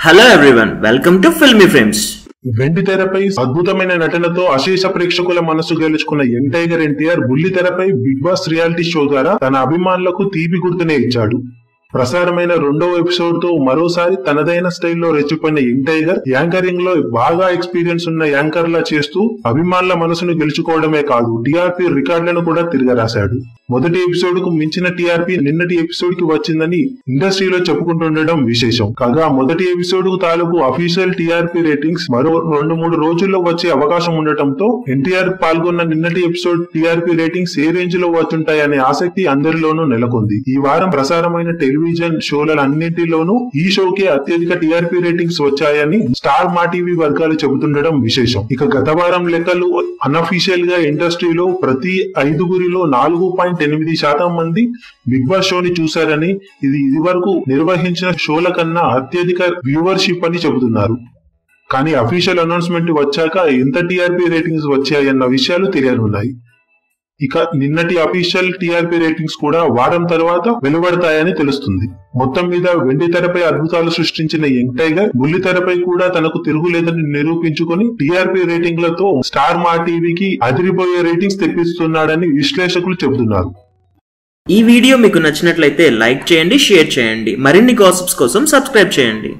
Hello everyone, welcome to Filmy Frames. వెండి తెరపై అద్భుతమైన నటనతో అశేష ప్రేక్షకుల మనసు గెలుచుకున్న యంగ్ టైగర్ ఎన్టీఆర్ బుల్లి తెరపై బిగ్ బాస్ రియాలిటీ షో ద్వారా తన అభిమానులకు తీపి గుర్తునే ఇచ్చాడు. ప్రసారమైన రెండవ ఎపిసోడ్ తో మరోసారి తనదైన స్టైల్లో రెచ్చిపోయిన యంగ్ టైగర్ యాంకరింగ్ లో బాగా ఎక్స్పీరియన్స్ ఉన్న యాంకర్ లా చేస్తూ అభిమానుల మనసును గెలుచుకోవడమే కాదు టీఆర్పీ రికార్డులను కూడా తిరగరాశాడు. మొదటి ఎపిసోడ్ కు మించిన టీఆర్పీ నిన్నటి ఎపిసోడ్ కి వచ్చిందని ఇండస్ట్రీలో చెప్పుకుంటుండడం విశేషం. కాగా మొదటి ఎపిసోడ్ కు తాలూకు అఫీషియల్ టీఆర్పీ రేటింగ్స్ మరో 2-3 రోజుల్లో వచ్చే అవకాశం ఉండటంతో ఎన్టీఆర్ పాల్గొన్న నిన్నటి ఎపిసోడ్ టీఆర్పీ రేటింగ్స్ ఏ రేంజ్ లో వచ్చుంటాయనే ఆసక్తి అందరిలోనూ నెలకొంది. ఈ వారం ప్రసారమైన టెలివిజన్ షోలన్నింటిలోనూ ఈ షోకే అత్యధిక టీఆర్పీ రేటింగ్స్ వచ్చాయని స్టార్ మా టీవీ వర్గాలు చెబుతుండడం విశేషం. ఇక గత వారం లెక్కలు అన్అఫీషియల్ గా ఇండస్ట్రీలో ప్రతి 5గురిలో 4.8% మంది బిగ్ బాస్ షోని చూశారని, ఇది వరకు నిర్వహించిన షోల కన్నా అత్యధిక వ్యూవర్షిప్ అని చెబుతున్నారు. కానీ అఫీషియల్ అనౌన్స్మెంట్ వచ్చాక ఎంత టీఆర్పీ రేటింగ్స్ వచ్చాయన్న విషయాలు తెలియనున్నాయి. ఇక నిన్నటి అఫీషియల్ టీఆర్పీ రేటింగ్స్ కూడా వారం తర్వాత వెలువడతాయని తెలుస్తుంది. మొత్తం మీద వెండి తెరపై అద్భుతాలు సృష్టించిన యంగ్ టైగర్ బుల్లి తెరపై కూడా తనకు తిరుగులేదని నిరూపించుకుని టీఆర్పీ రేటింగ్లతో స్టార్ మా టీవీకి అదిరిపోయే రేటింగ్స్ తెప్పిస్తున్నాడని విశ్లేషకులు చెబుతున్నారు. ఈ వీడియో మీకు నచ్చినట్లయితే లైక్ చేయండి, షేర్ చేయండి. మరిన్ని గాసిప్స్ కోసం సబ్స్క్రైబ్ చేయండి.